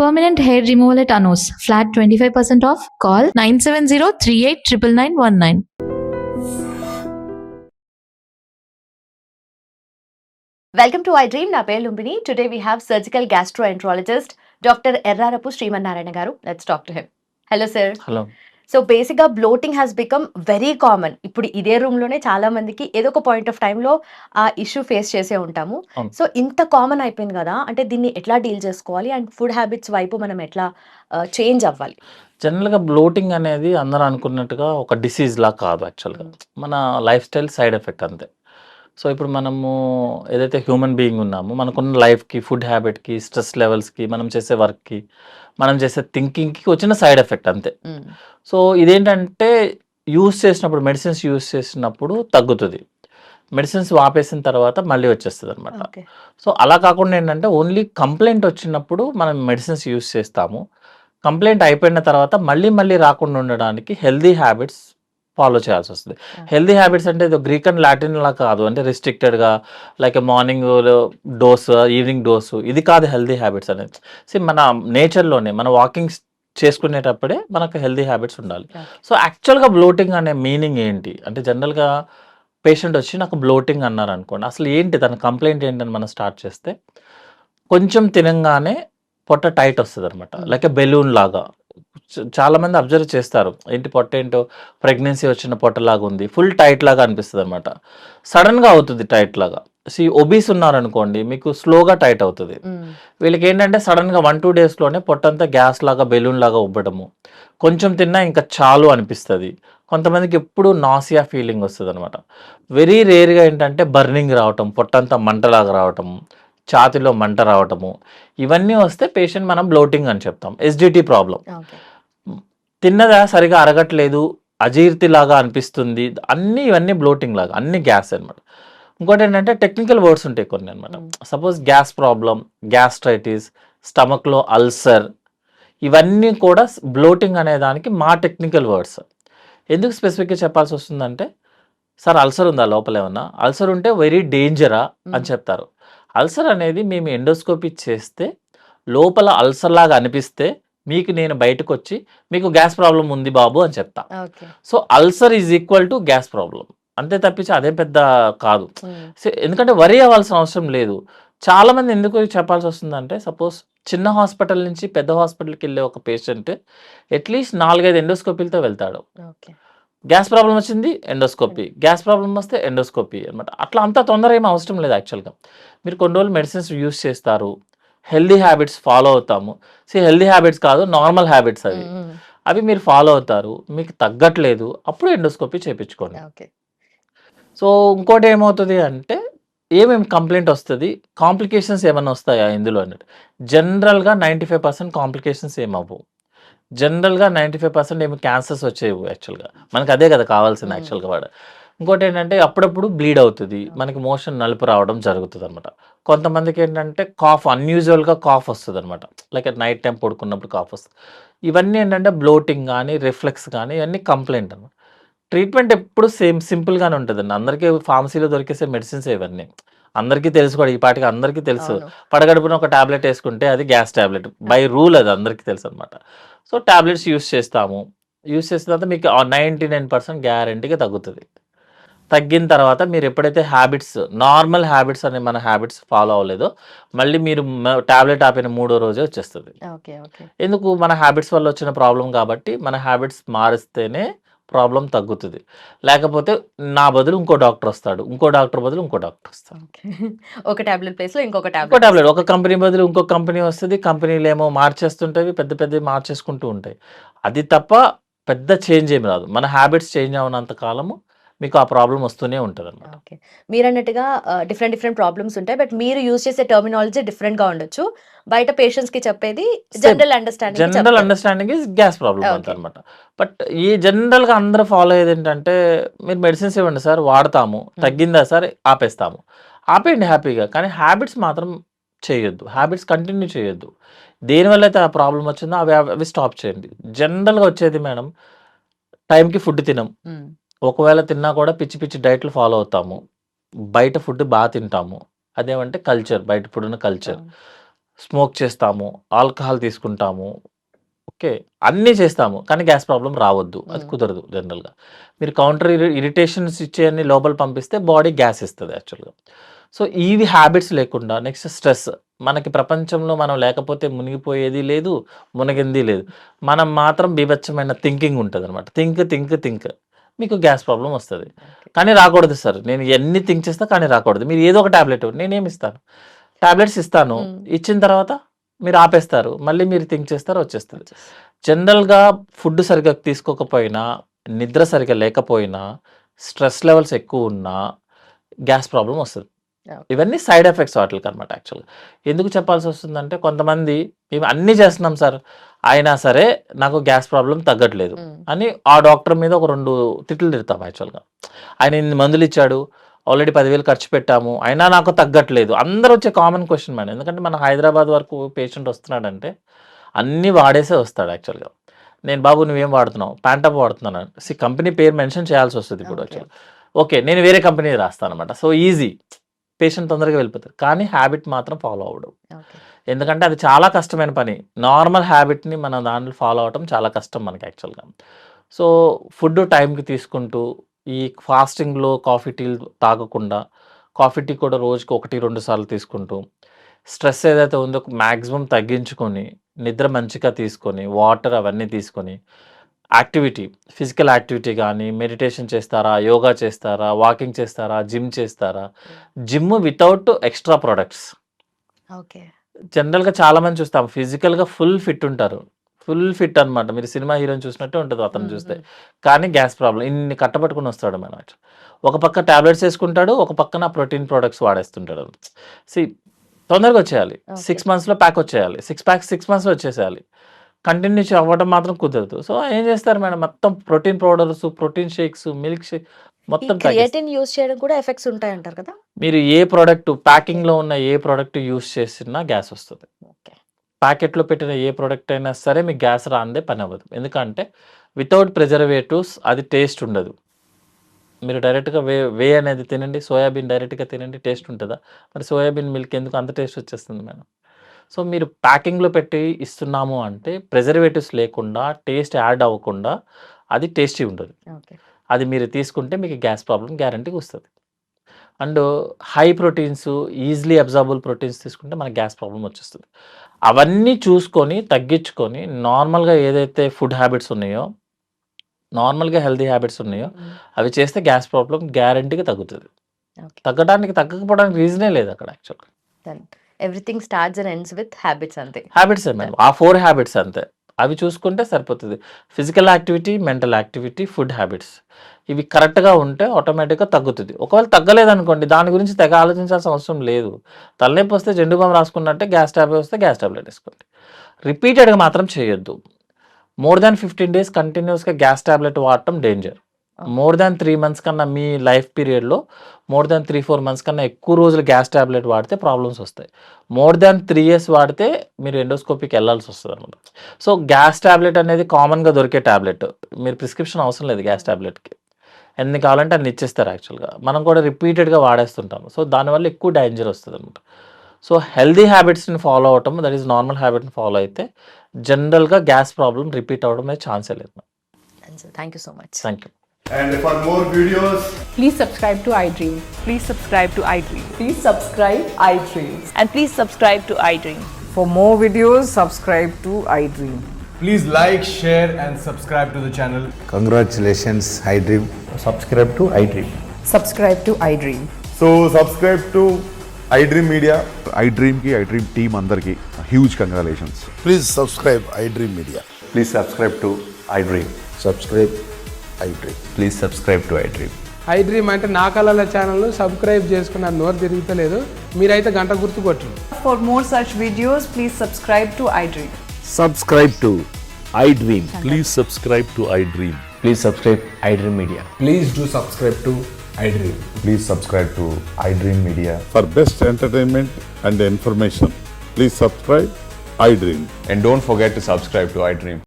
Permanent hair removal at Anos. Flat 25% off. Call 970-389919. Welcome to I Dream. Na పేరు Lumbini. Today we have surgical gastroenterologist Dr. Errarapu Srimanarayana garu. Let's talk to him. Hello sir. Hello. So బేసిక్గా bloating has become very common. ఇప్పుడు ఇదే రూమ్లోనే చాలా మందికి ఏదో ఒక point of టైంలో ఆ ఇష్యూ ఫేస్ చేసే ఉంటాము. అవును. సో ఇంత కామన్ అయిపోయింది కదా, అంటే దీన్ని ఎట్లా డీల్ చేసుకోవాలి అండ్ ఫుడ్ హ్యాబిట్స్ వైపు మనం ఎట్లా చేంజ్ అవ్వాలి? జనరల్‌గా బ్లోటింగ్ అనేది అందరూ అనుకున్నట్టుగా ఒక డిసీజ్‌లా కాదు యాక్చువల్‌గా. మన లైఫ్ స్టైల్ సైడ్ ఎఫెక్ట్ అంతే. సో ఇప్పుడు మనము ఏదైతే హ్యూమన్ బీయింగ్ ఉన్నామో మనకున్న లైఫ్‌కి, ఫుడ్ హ్యాబిట్‌కి, స్ట్రెస్ లెవెల్స్‌కి, మనం చేసే వర్క్‌కి, మనం చేసే థింకింగ్‌కి వచ్చిన సైడ్ ఎఫెక్ట్ అంతే. సో ఇదేంటంటే చేసినప్పుడు మెడిసిన్స్ యూజ్ చేసినప్పుడు తగ్గుతుంది. మెడిసిన్స్ ఆపేసిన తర్వాత మళ్ళీ వచ్చేస్తదనమాట. ఓకే. సో అలా కాకుండా ఏంటంటే ఓన్లీ కంప్లెయింట్ వచ్చినప్పుడు మనం మెడిసిన్స్ యూజ్ చేస్తాము. కంప్లెయింట్ అయిపోయిన తర్వాత మళ్ళీ మళ్ళీ రాకుండా ఉండడానికి హెల్తీ హ్యాబిట్స్ ఫాలో చేయాల్సి వస్తుంది. హెల్తీ హ్యాబిట్స్ అంటే ఇది గ్రీక్ అండ్ లాటిన్‌లా కాదు. అంటే రిస్ట్రిక్టెడ్‌గా like morning dose, evening dose ఇది కాదు హెల్తీ హ్యాబిట్స్ అనేది. మన నేచర్‌లోనే మన వాకింగ్స్ చేసుకునేటప్పుడే మనకు హెల్తీ హ్యాబిట్స్ ఉండాలి. సో యాక్చువల్‌గా బ్లోటింగ్ అనే మీనింగ్ ఏంటి? అంటే జనరల్‌గా పేషెంట్ వచ్చి నాకు బ్లోటింగ్ అన్నారనుకోండి. అసలు ఏంటి తన కంప్లెయింట్ ఏంటని మనం స్టార్ట్ చేస్తే, కొంచెం తినంగానే పొట్ట టైట్ వస్తదనమాట. లైక్ ఎ బెలూన్ లాగా. చాలామంది అబ్జర్వ్ చేస్తారు. ఏంటి పొట్ట ఏంటో ప్రెగ్నెన్సీ వచ్చిన పొట్టలాగా ఉంది. ఫుల్ టైట్ లాగా అనిపిస్తదనమాట. సడన్‌గా అవుతుంది టైట్ లాగా. ఒబీస్ ఉన్నారనుకోండి మీకు స్లోగా టైట్ అవుతది. వీళ్ళకి ఏంటంటే సడన్‌గా 1, 2 డేస్‌లోనే పొట్టంతా గ్యాస్ లాగా, బెలూన్ లాగా ఉబ్బడము. కొంచెం తిన్నా ఇంకా చాలు అనిపిస్తది. కొంతమందికి ఎప్పుడు నాసియా ఫీలింగ్ వస్తదనమాట. వెరీ రేర్‌గా ఏంటంటే బర్నింగ్ రావటం, పొట్టంతా మంటలాగా రావటం, ఛాతీలో మంట రావటము. ఇవన్నీ వస్తే పేషెంట్ మనం బ్లోటింగ్ అని చెప్తాం. SDT problem. ఓకే. తిన్నదా సరిగా అరగట్లేదు, అజీర్తిలాగా అనిపిస్తుంది. ఇవన్నీ బ్లోటింగ్ లాగా. అన్నీ గ్యాస్ అనమాట. ఇంకోటేంటంటే టెక్నికల్ వర్డ్స్ ఉంటాయి కొన్ని అనమాట. సపోజ్ గ్యాస్ ప్రాబ్లమ్, గ్యాస్ట్రైటిస్, స్టమక్‌లో అల్సర్ ఇవన్నీ కూడా బ్లోటింగ్ అనే దానికి మా టెక్నికల్ వర్డ్స్. ఎందుకు స్పెసిఫిక్‌గా చెప్పాల్సి వస్తుందంటే, సార్ అల్సర్ ఉందా లోపల ఏమన్నా? అల్సర్ ఉంటే వెరీ డేంజరా అని చెప్తారు. అల్సర్ అనేది మేము ఎండోస్కోపీ చేస్తే లోపల అల్సర్ లాగా అనిపిస్తే మీకు నేను బయటకొచ్చి మీకు గ్యాస్ ప్రాబ్లమ్ ఉంది బాబు అని చెప్తా. Okay. So ulcer is equal to gas problem. అంతే తప్పించి అదేం పెద్ద కాదు. ఎందుకంటే వరీ అవ్వాల్సిన అవసరం లేదు. చాలామంది ఎందుకు చెప్పాల్సి వస్తుందంటే, సపోజ్ చిన్న హాస్పిటల్ నుంచి పెద్ద హాస్పిటల్‌కి వెళ్ళే ఒక పేషెంట్ అట్‌లీస్ట్ 4, 5 ఎండోస్కోపీలతో వెళ్తాడు. ఓకే. గ్యాస్ ప్రాబ్లమ్ వచ్చింది ఎండోస్కోపీ, గ్యాస్ ప్రాబ్లమ్ వస్తే ఎండోస్కోపీ అనమాట. అట్లా అంత తొందర ఏమి అవసరం లేదు యాక్చువల్‌గా. మీరు కొన్ని రోజులు మెడిసిన్స్ యూజ్ చేస్తారు. హెల్తీ హ్యాబిట్స్ ఫాలో అవుతాము. హెల్తీ హ్యాబిట్స్ కాదు, నార్మల్ హ్యాబిట్స్ అవి. అవి మీరు ఫాలో అవుతారు. మీకు తగ్గట్లేదు, అప్పుడు ఎండోస్కోపీ చేపించుకోండి. ఓకే. సో ఇంకోటి ఏమవుతుంది అంటే, ఏమేమి కంప్లెయింట్ వస్తది, కాంప్లికేషన్స్ ఏమన్నా వస్తాయా ఇందులో అన్నట్టు. జనరల్‌గా 95% కాంప్లికేషన్స్ ఏమవ్వవు. జనరల్‌గా 95% ఏమి క్యాన్సర్స్ వచ్చేవి యాక్చువల్‌గా. మనకు అదే కదా కావాల్సింది యాక్చువల్‌గా ఇంకోటేంటంటే అప్పుడప్పుడు బ్లీడ్ అవుతది. మనకి మోషన్ నలుపు రావడం జరుగుతదనమాట. కొంతమందికి ఏంటంటే కాఫ్ అన్‌యూజువల్‌గా కాఫ్ వస్తదనమాట. లైక్ నైట్ టైమ్ పడుకున్నప్పుడు కాఫ్ వస్తది. ఇవన్నీ ఏంటంటే బ్లోటింగ్ గానీ, రిఫ్లెక్స్ గానీ ఇవన్నీ కంప్లెయింట్ అనమాట. ట్రీట్మెంట్ ఎప్పుడు సింపుల్‌గానే ఉంటదండి. అందరికీ ఫార్మసీలో దొరికేసే మెడిసిన్సే ఇవన్నీ. అందరికీ తెలుసు కూడా, ఈ పాటికి అందరికీ తెలుసు. అవును. పడగడుపున ఒక టాబ్లెట్ యేసుకుంటే అది గ్యాస్ టాబ్లెట్. బై రూల్ అది అందరికీ తెలుసనమాట. సో టాబ్లెట్స్ యూజ్ చేస్తాము. యూజ్ చేసిన తర్వాత మీకు 99% గ్యారంటీగా తగ్గుతది. తగ్గిన తర్వాత మీరు ఎప్పుడైతే హ్యాబిట్స్, నార్మల్ హ్యాబిట్స్ అనే మన హ్యాబిట్స్ ఫాలో అవ్వలేదో, మళ్ళీ మీరు టాబ్లెట్ ఆపిన మూడో రోజే వచ్చేస్తది. ఓకే. ఓకే. ఎందుకు? మన హ్యాబిట్స్ వల్ల వచ్చిన ప్రాబ్లమ్ కాబట్టి, మన హ్యాబిట్స్ మారిస్తేనే ప్రాబ్లమ్ తగ్గుతది. లేకపోతే నా బదులు ఇంకో డాక్టర్ వస్తాడు. ఇంకో డాక్టర్ బదులు ఇంకో డాక్టర్ వస్తాడు. ఓకే. ఒక టాబ్లెట్ ప్లేస్‌లో ఇంకొక ఇంకో టాబ్లెట్ టాబ్లెట్. ఒక వస్తది. కంపెనీ బదులు ఇంకో కంపెనీ వస్తది. కంపెనీలేమో మార్చేస్తుంటవి. పెద్ద పెద్దవి మార్చేసుకుంటూ ఉంటాయి. అది తప్ప పెద్ద చేంజ్ ఏమి రాదు. మన హ్యాబిట్స్ చేంజ్ అవ్వనంత కాలము మీకు ఆ ప్రాబ్లమ్ వస్తూనే ఉంటదనమాట. ఓకే. మీరన్నట్టుగా డిఫరెంట్ డిఫరెంట్ ప్రాబ్లమ్స్ ఉంటాయి. బట్ మీరు యూజ్ చేసే టెర్మినాలజీ డిఫరెంట్‌గా ఉండొచ్చు. బయట పేషెంట్స్‌కి చెప్పేది సేమ్. జనరల్ అండర్‌స్టాండింగ్‌కి జనరల్ చెప్తారు. Understanding is gas problem okay. అంతనమాట. బట్ ఈ జనరల్‌గా అందరూ ఫాలో అయ్యేదేంటంటే, మీరు మెడిసిన్స్ ఇవ్వండి సార్ వాడతాము. తగ్గిందా సార్ ఆపేస్తాము. ఆపేయండి హ్యాపీగా. కానీ హ్యాబిట్స్ మాత్రం చేయొద్దు. హ్యాబిట్స్ కంటిన్యూ చేయొద్దు. దేనివల్లైతే ఆ ప్రాబ్లమ్ వచ్చిందో అవి స్టాప్ చేయండి. జనరల్‌గా వచ్చేది మేడం, టైంకి ఫుడ్ తినం. హ్మ్. ఒకవేళ తిన్నా కూడా పిచ్చి పిచ్చి డైట్‌లు ఫాలో అవుతాము. బయట ఫుడ్ తింటాము. అదేమంటే కల్చర్, బయట ఫుడ్ ఉన్న కల్చర్. అవును. స్మోక్ చేస్తాము, ఆల్కహాల్ తీసుకుంటాము, ఓకే. అన్నీ చేస్తాము. కానీ గ్యాస్ ప్రాబ్లమ్ రావద్దు. అది కుదరదు జనరల్‌గా. మీరు కౌంటర్ ఇరిటేషన్స్ ఇచ్చేయన్ని లోపల పంపిస్తే బాడీ గ్యాస్ ఇస్తది యాక్చువల్‌గా. సో, ఇవి హ్యాబిట్స్ లేకుండా నెక్స్ట్ స్ట్రెస్. మనకి ప్రపంచంలో మనం లేకపోతే మునిగిపోయేది లేదు, మునిగింది లేదు. మనం మాత్రం బీభత్సమైన థింకింగ్ ఉంటదనమాట. థింక్ మీకు గ్యాస్ ప్రాబ్లమ్ వస్తది. కానీ రాకూడదు సార్. నేను ఎన్ని థింక్ చేస్తా కానీ రాకూడదు. మీరు ఏదో ఒక టాబ్లెట్ నేనేమిస్తాను? టాబ్లెట్స్ ఇస్తాను. ఇచ్చిన తర్వాత మీరు ఆపేస్తారు. మళ్ళీ మీరు థింక్ చేస్తారు వచ్చేస్తది. జనరల్‌గా ఫుడ్ సరిగ్గా తీసుకోకపోయినా, నిద్ర సరిగ్గా లేకపోయినా, స్ట్రెస్ లెవెల్స్ ఎక్కువున్నా గ్యాస్ ప్రాబ్లమ్ వస్తది. ఇవన్నీ సైడ్ ఎఫెక్ట్స్ వాటిలకనమాట యాక్చువల్‌గా. ఎందుకు చెప్పాల్సొస్తుందంటే కొంతమంది మేము అన్నీ చేస్తున్నాం సార్. అయినా సరే నాకు గ్యాస్ ప్రాబ్లమ్ తగ్గట్లేదు అని ఆ డాక్టర్ మీద ఒక 2 తిట్లు తిడతాం యాక్చువల్‌గా. ఆయన ఇన్ని మందులిచ్చాడు. ఆల్రెడీ 10,000 ఖర్చు పెట్టాము. అయినా నాకు తగ్గట్లేదు. అందరూ వచ్చే కామన్ క్వెషన్ మేడం. ఎందుకంటే మన హైదరాబాద్ వరకు పేషెంట్ వస్తున్నాడంటే అన్నీ వాడేసే వస్తాడు యాక్చువల్‌గా. నేను బాబు నువ్వేం వాడుతున్నావు? ప్యాంటాప్ వాడుతున్నాను. కంపెనీ పేరు మెన్షన్ చేయాల్సొస్తది ఇప్పుడు యాక్చువల్‌గా. ఓకే. నేను వేరే కంపెనీది రాస్తాననమాట. So, easy. పేషెంట్ తొందరగా వెళ్ళిపోతారు. కానీ హ్యాబిట్ మాత్రం ఫాలో అవ్వడు. ఎందుకంటే అది చాలా కష్టమైన పని. నార్మల్ హ్యాబిట్‌ని మనం దాంట్లో ఫాలో అవ్వటం చాలా కష్టం మనకి యాక్చువల్‌గా. సో, ఫుడ్ టైంకి తీసుకుంటూ ఈ ఫాస్టింగ్‌లో కాఫీ, టీలు తాగకుండా, కాఫీ, టీ కూడా రోజుకి 1, 2 సార్లు తీసుకుంటూ, స్ట్రెస్ ఏదైతే ఉందో మాక్సిమం తగ్గించుకొని, నిద్ర మంచిగా తీసుకొని, వాటర్ అవన్నీ తీసుకొని, యాక్టివిటీ, ఫిజికల్ యాక్టివిటీ గానీ, మెడిటేషన్ చేస్తారా? యోగా చేస్తారా? వాకింగ్ చేస్తారా? జిమ్ చేస్తారా? Gym without extra products. Okay. జనరల్‌గా చాలామంది చూస్తాం ఫిజికల్‌గా ఫుల్ ఫిట్ ఉంటారు. ఫుల్ ఫిట్ అనమాట. మీరు సినిమా హీరోని చూసినట్టే ఉంటది అతన్ని చూస్తే. కానీ గ్యాస్ ప్రాబ్లమ్ ఇన్ని కట్టపట్టుకొని వస్తాడు మేడం. ఒక పక్క టాబ్లెట్స్ ఏసుకుంటాడు. ఒక పక్కన ప్రోటీన్ ప్రొడక్ట్స్ వాడేస్తుంటాడు. సీ తొందరగా వచ్చేయాలి. 6 మంత్స్‌లో ప్యాక్ వచ్చేయాలి. 6 ప్యాక్స్ 6 మంత్స్‌లో వచ్చేసేయాలి. కంటిన్యూ అవ్వడం మాత్రం కుదరదు. సో, ఏం చేస్తారు మేడం మొత్తం protein powders, protein shakes, milk shake ఈ మొత్తం క్రియేటిన్ యూజ్ చేయడం కూడా ఎఫెక్ట్స్ ఉంటాయంటారు కదా? మీరు ఏ ప్రొడక్ట్ ప్యాకింగ్‌లో ఉన్న ఏ ప్రొడక్ట్ యూజ్ చేసినా గ్యాస్ వస్తది. ఓకే. ప్యాకెట్‌లో పెట్టిన ఏ ప్రొడక్ట్ అయినా సరే మీకు గ్యాస్ రానిదే పని అవ్వదు. ఎందుకంటే వితౌట్ ప్రిజర్వేటివ్స్ అది టేస్ట్ ఉండదు. మీరు డైరెక్ట్‌గా వే అనేది తినండి. సోయాబీన్ డైరెక్ట్‌గా తినండి. టేస్ట్ ఉంటదా? మరి సోయాబీన్ మిల్క్ ఎందుకు అంత టేస్ట్ వచ్చేస్తుంది మేడం? సో, మీరు ప్యాకింగ్‌లో పెట్టి ఇస్తున్నాము అంటే ప్రిజర్వేటివ్స్ లేకుండా, టేస్ట్ యాడ్ అవ్వకుండా అది టేస్టీ ఉండదు. ఓకే. అది మీరు తీసుకుంటే మీకు గ్యాస్ ప్రాబ్లమ్ గ్యారంటీగా వస్తది. And high proteins, easily absorbable proteins తీసుకుంటే మనకు గ్యాస్ ప్రాబ్లమ్ వచ్చేస్తది. అవన్నీ చూసుకొని, తగ్గించుకొని నార్మల్‌గా ఏదైతే ఫుడ్ హ్యాబిట్స్ ఉన్నాయో, నార్మల్‌గా హెల్తీ హ్యాబిట్స్ ఉన్నాయో అవి చేస్తే గ్యాస్ ప్రాబ్లమ్ గ్యారంటీగా తగ్గుతది. ఓకే. తగ్గకపోవడానికి రీజనే లేదు అక్కడ యాక్చువల్‌గా. Done. Everything starts and ends with habits అంతే. హ్యాబిట్సే మేడం. ఆ 4 హ్యాబిట్స్ అంతే. అవి చూసుకుంటే సరిపోతది. Physical activity, mental activity, food habits. ఇవి కరెక్ట్‌గా ఉంటే ఆటోమేటిక్‌గా తగ్గుతది. ఒకవేళ తగ్గలేదనుకోండి దాని గురించి తెగ ఆలోచించాల్సిన అవసరం లేదు. తలనొప్పి వస్తే జెండు బామ్ రాసుకున్నట్టే గ్యాస్ టాబ్లెట్ వస్తే గ్యాస్ టాబ్లెట్ ఏసుకోండి. రిపీటెడ్‌గా మాత్రం చేయొద్దు. మోర్ దాన్ 15 డేస్ కంటిన్యూయస్‌గా గ్యాస్ టాబ్లెట్ వాడటం డేంజర్. మోర్ దాన్ 3 మంత్స్ కన్నా మీ లైఫ్ పీరియడ్‌లో మోర్ దాన్ 3, 4 మంత్స్ కన్నా ఎక్కువ రోజులు గ్యాస్ టాబ్లెట్ వాడితే ప్రాబ్లమ్స్ వస్తాయి. మోర్ దాన్ 3 ఇయర్స్ వాడితే మీరు ఎండోస్కోపీకి వెళ్ళాల్సి వస్తదనమాట. సో, గ్యాస్ టాబ్లెట్ అనేది కామన్‌గా దొరికే టాబ్లెట్. మీరు ప్రిస్క్రిప్షన్ అవసరం లేదు గ్యాస్ టాబ్లెట్‌కి. ఎన్ని కావాలంటే అన్ని ఇచ్చేస్తారు యాక్చువల్‌గా. మనం కూడా రిపీటెడ్‌గా వాడేస్తుంటాము. సో, దానివల్ల ఎక్కువ డేంజర్ వస్తదనమాట. సో, హెల్తీ హ్యాబిట్స్‌ని ఫాలో అవ్వటం దట్ ఈస్ నార్మల్ హ్యాబిట్‌ని ఫాలో అయితే జనరల్‌గా గ్యాస్ ప్రాబ్లమ్ రిపీట్ అవ్వడం అనేది ఛాన్సే లేదు. Thank you so much. Thank you. And for more videos, Please subscribe to iDream. Please subscribe to iDream. Please subscribe iDream. And please subscribe to iDream. For more videos, subscribe to iDream. please like, share, and subscribe to the channel. Congratulations, iDream. subscribe to iDream. Subscribe to iDream. So subscribe to iDream Media. iDream की iDream team अंदर की huge congratulations. Please subscribe iDream Media. Please subscribe to iDream. Subscribe iDream. Please subscribe to iDream. iDream అంటే నా కళల channel subscribe చేసుకున్న నోరు తిరుగుతలేదు, మీరైతే గంట గుర్తు కొట్టండి. For more such videos, please subscribe to iDream. Subscribe to iDream. Please subscribe to iDream. Please subscribe iDream Media. Please do subscribe to iDream. Please subscribe to iDream Media. For best entertainment and information, please subscribe iDream. And don't forget to subscribe to iDream.